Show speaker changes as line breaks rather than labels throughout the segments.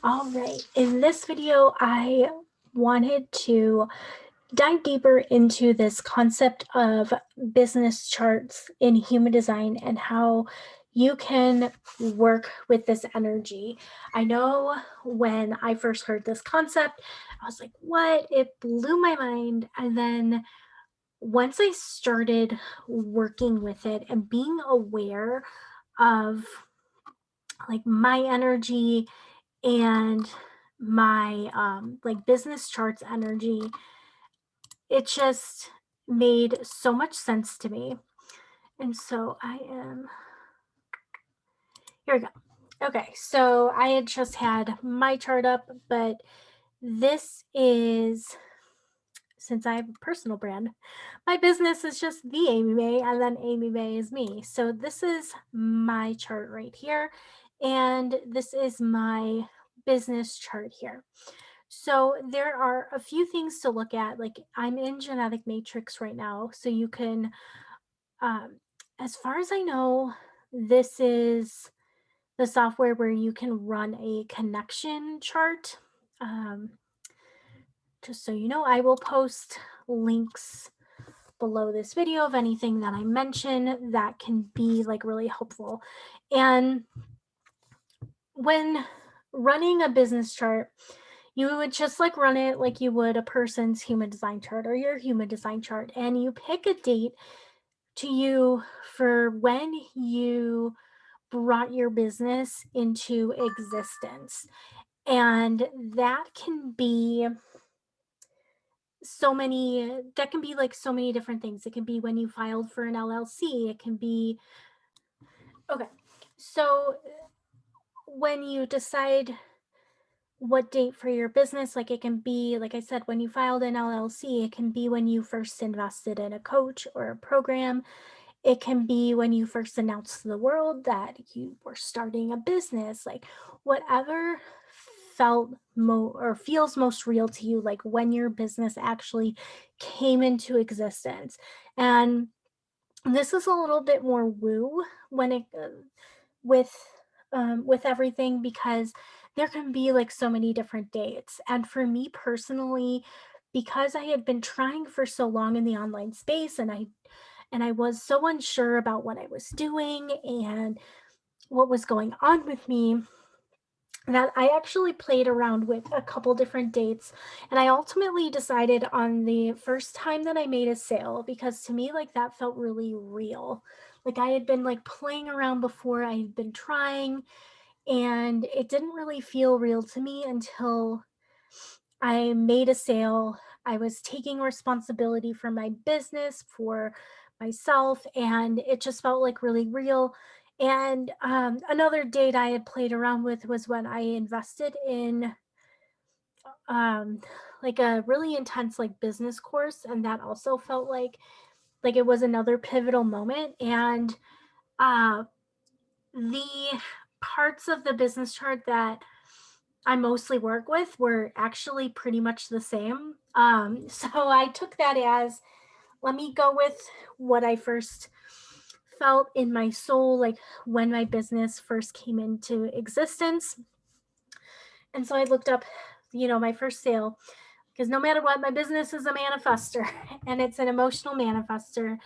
All right, in this video, I wanted to dive deeper into this concept of business charts in human design and how you can work with this energy. I know when I first heard this concept, I was like, what? It blew my mind. And then once I started working with it and being aware of like my energy and my like business charts energy, it just made so much sense to me. And so I am here we go. Okay, so I had just had my chart up, but this is, since I have a personal brand, my business is just the Amy May, and then Amy May is me. So this is my chart right here, and this is my business chart here. So there are a few things to look at. Like, I'm in Genetic Matrix right now, so you can, as far as I know, this is the software where you can run a connection chart. Just so you know, I will post links below this video of anything that I mention that can be like really helpful. And when running a business chart, you would just like run it like you would a person's human design chart or your human design chart, and you pick a date to you for when you brought your business into existence. And that can be like so many different things. It can be when you filed for an LLC. It can be, okay. So when you decide what date for your business, like it can be, like I said, when you filed an LLC, it can be when you first invested in a coach or a program. It can be when you first announced to the world that you were starting a business, like whatever feels most real to you, like when your business actually came into existence. And this is a little bit more woo when it with everything, because there can be like so many different dates. And for me personally, because I had been trying for so long in the online space, and I was so unsure about what I was doing and what was going on with me, that I actually played around with a couple different dates. And I ultimately decided on the first time that I made a sale, because to me, like, that felt really real. Like, I had been like playing around before, I had been trying, and it didn't really feel real to me until I made a sale. I was taking responsibility for my business, for myself, and it just felt like really real. And another date I had played around with was when I invested in um, like a really intense like business course, and that also felt like it was another pivotal moment. And uh, the parts of the business chart that I mostly work with were actually pretty much the same. So I took that as, let me go with what I first felt in my soul, like when my business first came into existence. And so I looked up, my first sale, because no matter what, my business is a manifester and it's an emotional manifester.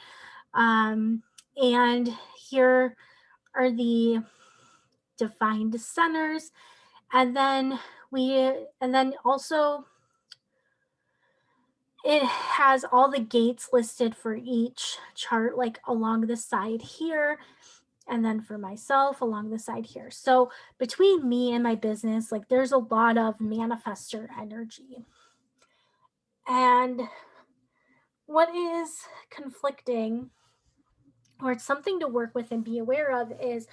And here are the defined centers. And then also it has all the gates listed for each chart, like along the side here, and then for myself along the side here. So between me and my business, like there's a lot of manifester energy. And what is conflicting, or it's something to work with and be aware of, is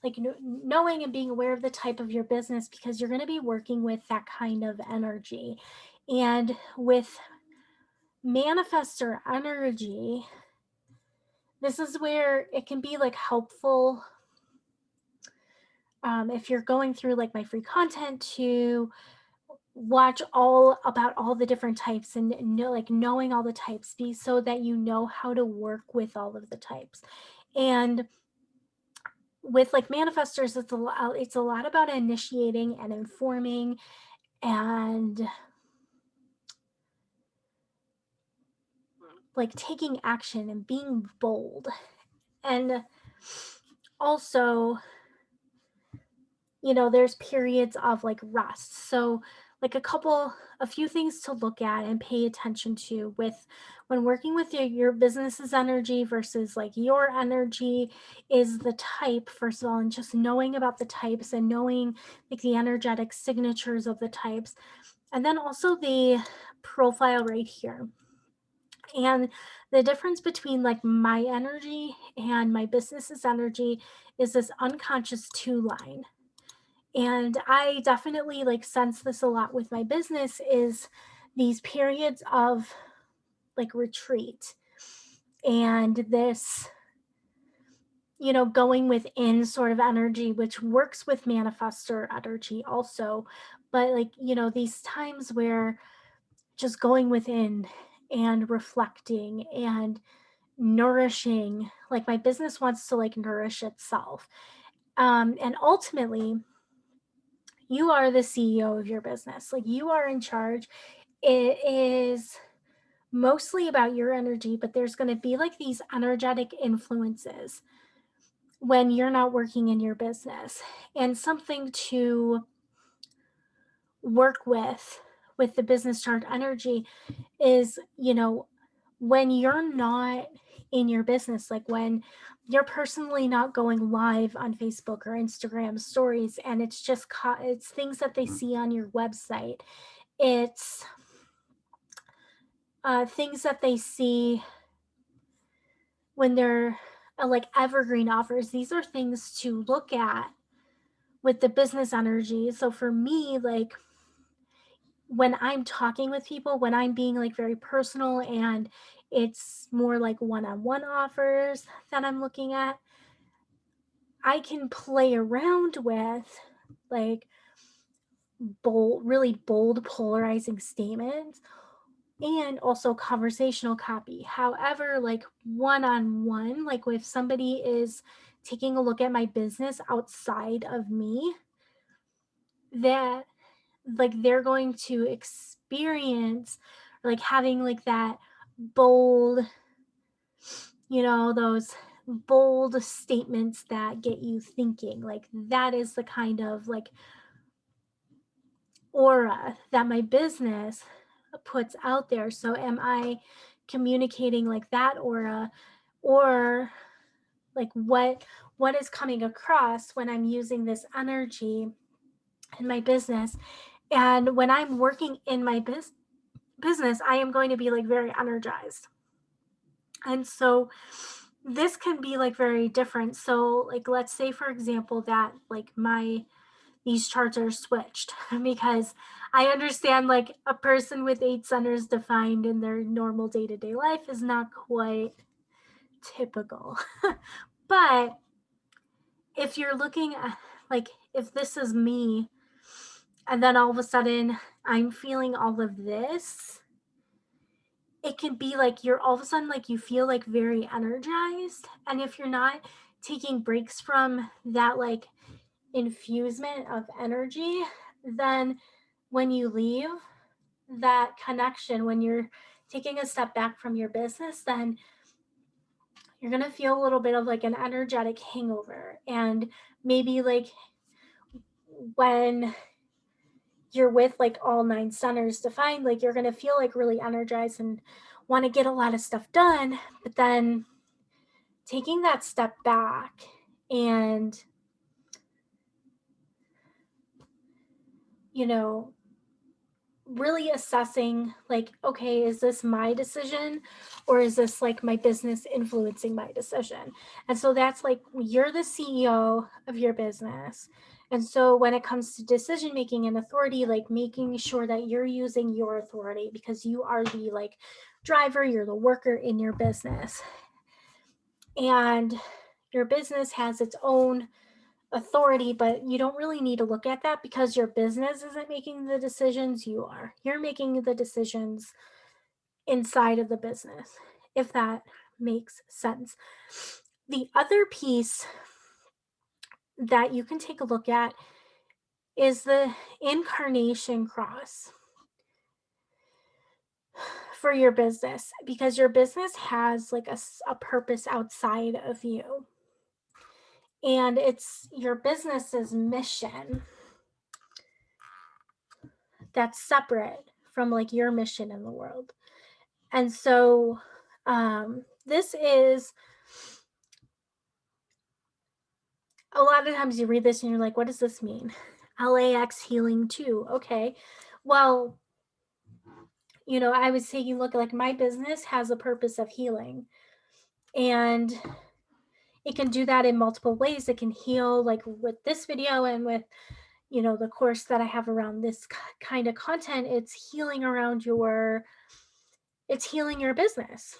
like knowing and being aware of the type of your business, because you're going to be working with that kind of energy. And with manifester energy, this is where it can be like helpful, if you're going through like my free content, to watch all about all the different types and knowing all the types, be so that you know how to work with all of the types. And with like manifestors, it's a lot about initiating and informing and like taking action and being bold. And also, there's periods of like rest. So like a few things to look at and pay attention to with when working with your business's energy versus like your energy is the type, first of all, and just knowing about the types and knowing like the energetic signatures of the types, and then also the profile right here. And the difference between like my energy and my business's energy is this unconscious 2 line. And I definitely like sense this a lot with my business is these periods of like retreat and this going within sort of energy, which works with manifestor energy also. But like these times where just going within and reflecting and nourishing, like my business wants to like nourish itself. And ultimately, you are the CEO of your business. Like you are in charge. It is mostly about your energy, but there's going to be like these energetic influences when you're not working in your business. And something to work with the business chart energy is, when you're not in your business, like when you're personally not going live on Facebook or Instagram stories, and it's just it's things that they see on your website, it's things that they see when they're like evergreen offers. These are things to look at with the business energy. So for me, like when I'm talking with people, when I'm being like very personal and it's more like one-on-one offers that I'm looking at, I can play around with like really bold, polarizing statements and also conversational copy. However, like one-on-one, like if somebody is taking a look at my business outside of me, that like they're going to experience like having like that bold, those bold statements that get you thinking. Like that is the kind of like aura that my business puts out there. So am I communicating like that aura, or like what is coming across when I'm using this energy in my business? And when I'm working in my business, I am going to be like very energized. And so this can be like very different. So like let's say for example that like these charts are switched because I understand like a person with 8 centers defined in their normal day-to-day life is not quite typical. But if you're looking at like if this is me and then all of a sudden I'm feeling all of this, it can be like you're all of a sudden like you feel like very energized. And if you're not taking breaks from that like infusement of energy, then when you leave that connection, when you're taking a step back from your business, then you're going to feel a little bit of like an energetic hangover. And maybe like when you're with like all 9 centers defined, like you're going to feel like really energized and want to get a lot of stuff done. But then taking that step back and, really assessing like, okay, is this my decision or is this like my business influencing my decision? And so that's like you're the CEO of your business. And so when it comes to decision making and authority, like making sure that you're using your authority because you are the like driver, you're the worker in your business. And your business has its own authority, but you don't really need to look at that because your business isn't making the decisions. You're making the decisions inside of the business, if that makes sense. The other piece that you can take a look at is the incarnation cross for your business, because your business has like a purpose outside of you, and it's your business's mission that's separate from like your mission in the world. And so this is a lot of times you read this and you're like, what does this mean? LAX healing too. Okay. Well, I was taking a look, like my business has a purpose of healing, and it can do that in multiple ways. It can heal like with this video and with the course that I have around this kind of content. It's healing around it's healing your business.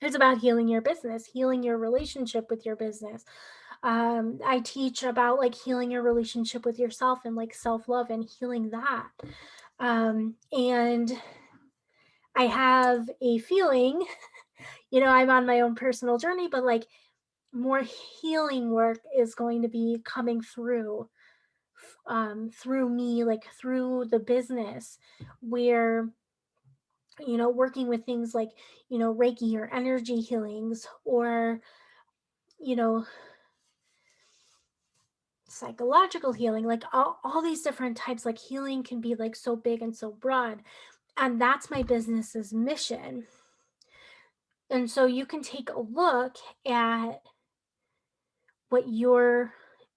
It's about healing your business, healing your relationship with your business. I teach about like healing your relationship with yourself and like self-love and healing that. And I have a feeling, I'm on my own personal journey, but like more healing work is going to be coming through me, like through the business, where working with things like Reiki or energy healings, or you know psychological healing, like all these different types. Like healing can be like so big and so broad, and that's my business's mission. And so you can take a look at what your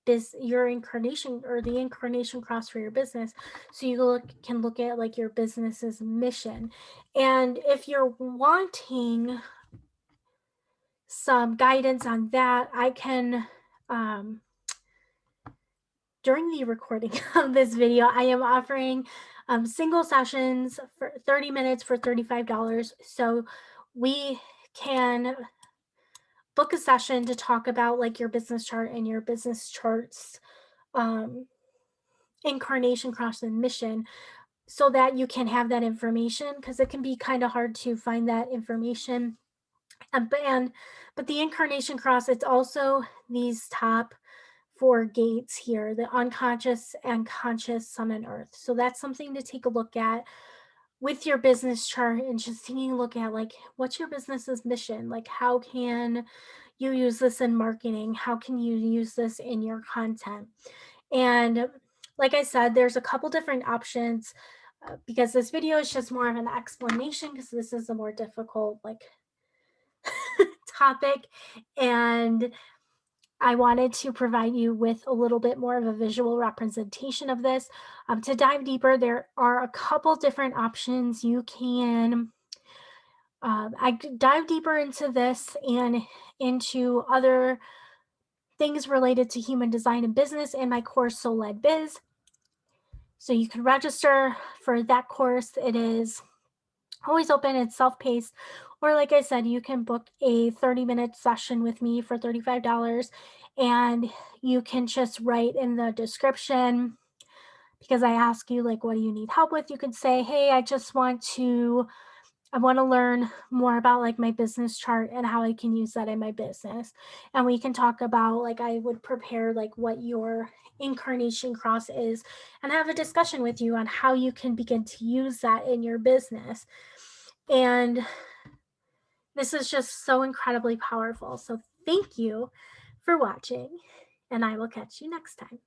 incarnation, or the incarnation cross for your business, so you can look at like your business's mission. And if you're wanting some guidance on that, I can during the recording of this video, I am offering single sessions for 30 minutes for $35. So we can book a session to talk about like your business chart and your business charts incarnation cross and mission, so that you can have that information, because it can be kind of hard to find that information. But the incarnation cross, it's also these top 4 gates here, the unconscious and conscious, sun and earth. So that's something to take a look at with your business chart, and just taking a look at like, what's your business's mission? Like, how can you use this in marketing? How can you use this in your content? And like I said, there's a couple different options, because this video is just more of an explanation, because this is a more difficult like topic, and I wanted to provide you with a little bit more of a visual representation of this. To dive deeper, there are a couple different options you can. I dive deeper into this and into other things related to human design and business in my course, Soul Led Biz. So you can register for that course. It is always open, it's self-paced, or like I said, you can book a 30-minute session with me for $35, and you can just write in the description, because I ask you like, what do you need help with? You can say, hey, I want to learn more about like my business chart and how I can use that in my business. And we can talk about, like, I would prepare like what your incarnation cross is and have a discussion with you on how you can begin to use that in your business. And this is just so incredibly powerful. So thank you for watching, and I will catch you next time.